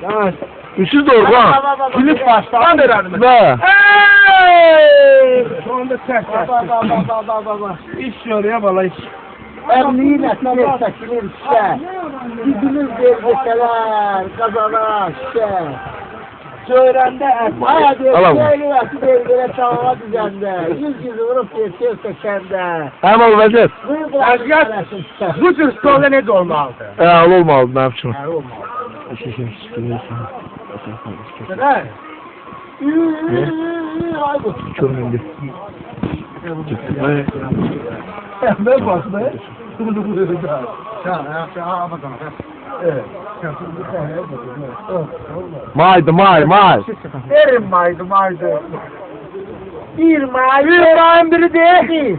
Evet. Üstü doğru lan. Kilit baştan verelim. Ve. Şu anda ters baba. İş yoruya bala iş. Emniyi nasıl desteklenir işte. Bizimiz verdeseler, kazanar işte. Söyrende etmaya diye böyle tavana düzende. Yüz vurup geçiyor sekende. Hem olacak. Bu tür stolda ne olmalı? Olmalı ne yapacağım? Olmalı. Körmündü. Ben basmaya. Maydı. Verin maydı. Bir mayın biri değil.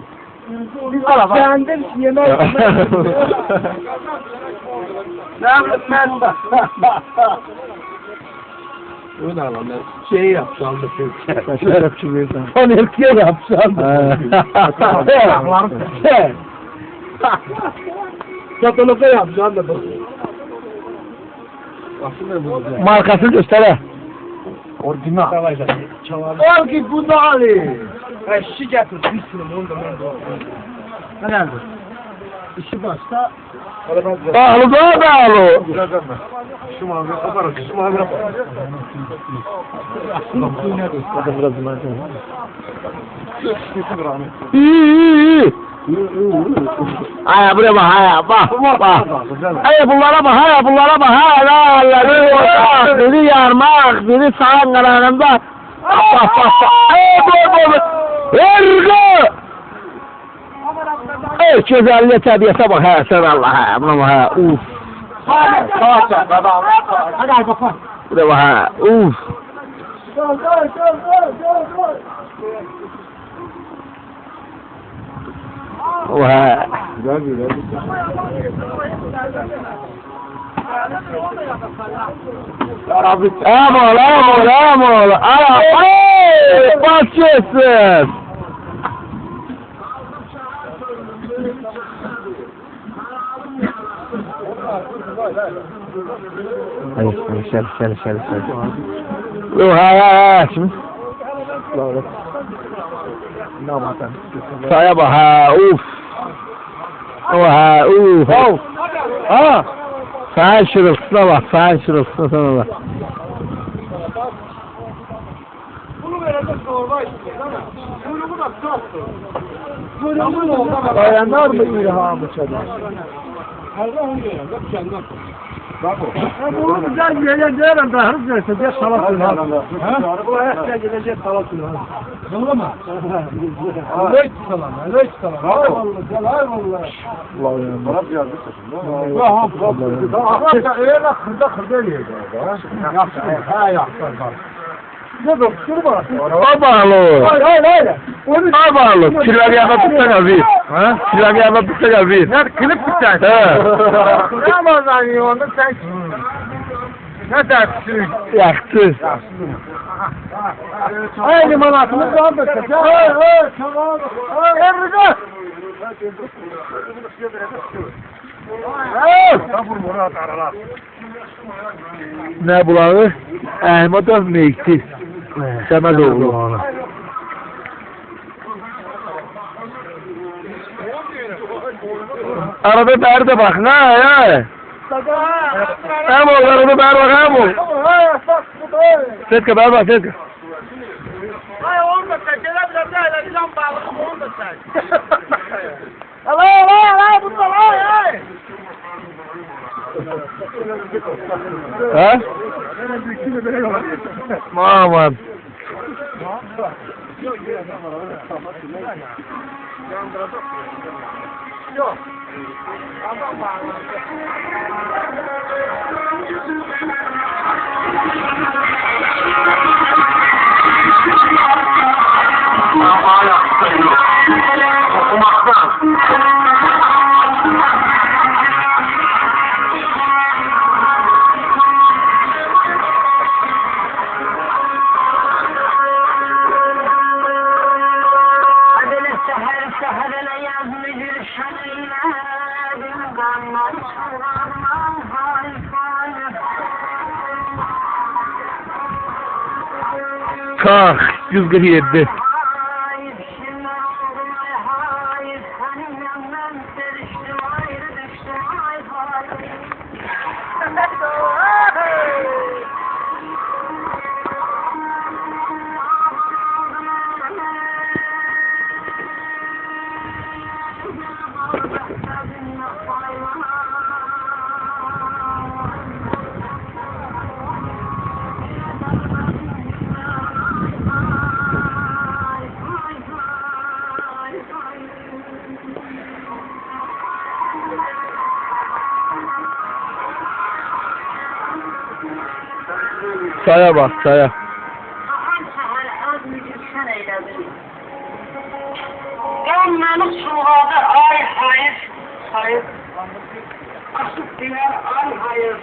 Biz kendim yemek ben öyle alalım. Şey yapsam da Son erkeğe yapsam. Kataloga yapsam da Markasını göster. Orijinal. Al ki bu da Ali. Şişi getir. Bir sürü onda. Nerede? İşi başta. Bağlı. Şu mavi kapar. İyi. Aya buraya bak. Aya bunlara bak. Biri yarmak, biri sağın kararında. Bak. Ergo! Güzelliğe təbiyyətə bax, sen Allah, buna bax, uf. Hadi kapat. Buraya bax, uf. Oha. Amol. Bas geçsin. Hayır, şöyle. Oha, şimdi. Saya bak, uf. Oha, uf. Sen şırılsına bak, sana bak. Bunu verecek normal işte, değil mi? Kuyruğu da sattı. Kuyruğu da dayanır mı ilhamı çadır? Her zaman dayanır, kendim. Bunu güzel geleceğim de hız verse diye salasın ha. Bu ayakta gelecek salasın ha. Doğru mu? Evet salam. Hay vallahi. Bırak yazdı şimdi. Ya öyle kırda yiyeceğiz. Yaptı. Ne doktor var? Babalı. Hayır. Babalı. Kilaviyada tutacak bir. Ha? Kilaviyada tutacak bir. Ne klip tutacak? He. Ne mazan onu sen? Ne dersin? Yaktı. Ay limonatını kaldırsın. Tamam. Emrede. Ne bulağı? Ahmetov mekti. Semedoğlu onu. Arada berde bak ne ya? Hem ol arada ber bak hem ol. Setka ber bak setka. Ay orada tekele biraz daha ilan bağlı onu da sen. Alay burada ay. Ha? Aman. Yok. Adam bağlı. Şöyle bir ganlar, harika. Kalk 147. Saya bak saya. Gelmemiş şurada ay hayır. Hayır. Asıp diğer ay hayır.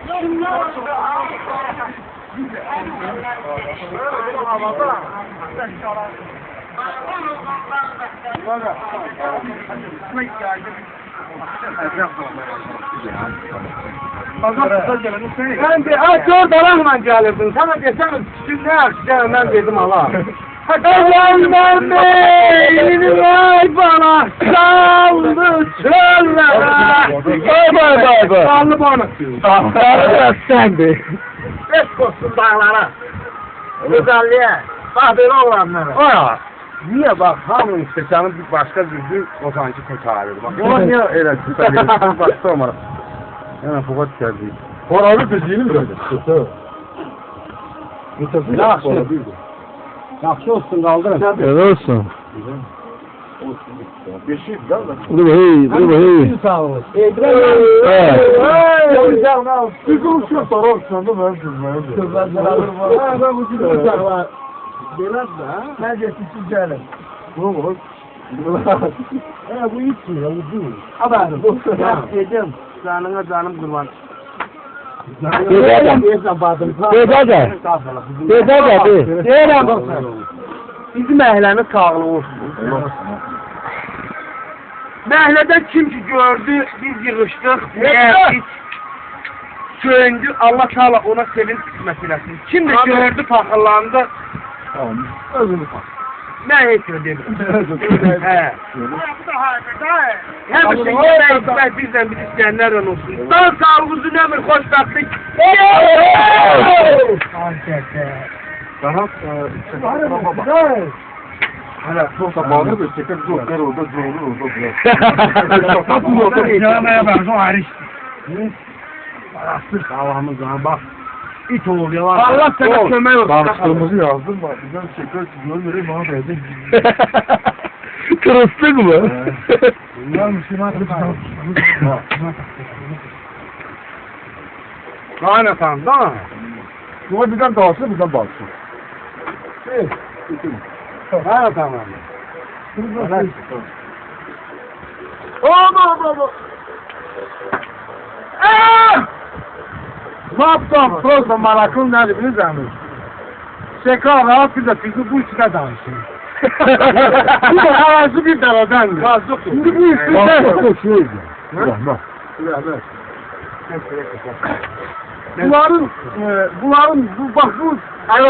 Şimdi oldu ay hayır. Ben de dört alanla gelirdin. Sana desem küçük ne yapacağım ben dedim Allah. Evlenmem beynim ay bana saldı çöllere. Bay. Sallı bana. Dağlara sendi. Beş koşsun dağlara. Güzelliğe. Bak böyle olanlara. Oya. Niye bak hamı işte senin bir başka bir otancı kurtarır. Bak ona niye öyle kurtarır? Bak sonra. Hemen fukat geldi. Horalı düzgünü mi böyle? Yaxşı. Yaxşı olsun kaldırın. Öyle olsun. Beşik de Dur hey. Sağ olun. Siz uçuyor sonra uçuyordu ben bilmiyorum. Ben ucunu uçaklar. Biraz da ben geçmişsiz gelin. Bu mu? Bu içmiyor, bu değil. Haberim. Dedim, canım kurban. Bizim əhləmiz sağlığı olsun. Məhlədə kim ki gördü, biz yığışdıq, neyədik, söndü, Allah Teala ona sevinç qismət eləsin. Kim de gördü, paxıllandı, Özünü bak. mən heç öyle demirəm. Həmişə yemək içmək bizdən bir istəyənlər olsun. Sağ sağlık, uzun ömür, xoşbəxtlik. Daha bak. Hala çok da bağlı bir şeker zorlar orada zorlu. Canaya bak, o hariç. Arastık Allah'ımızdan bak. İt oluyor. Allah sana kömək olsun. Bağışlarımızı yazdım bak. Güzel şeker çiziyor vereyim bana verdim. Kırıstık mı? Bunlar Müslüman. Kaynatan da. Buna bizden dağılsın bizden bağışsın. Kaynatan var. Ne yaptım? Prosta malakın nerede bilirsen mi? Şeker rahat bir de bizi bu içine danışın. Bu da havası bir daradandır. Şimdi bu içine... Bunların bak bu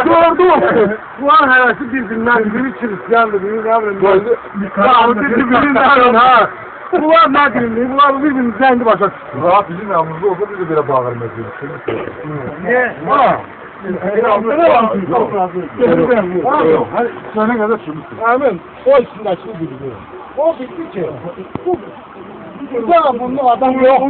gördü olsun. Bunların havası birbirinden biri Hristiyandı, biri ne bileyim. Birbirinden ha. Bunlar ne diyeyim, bunlar birbirini kendi başa çıkıyor. Rahat bizim yanımızda olsa bize böyle bağırmaz. Ne? Ha. Hadi söyle kadar şunu. Amin. O içindeki biliyor. O bitti ki. Bu. Bu da bunun adam yok.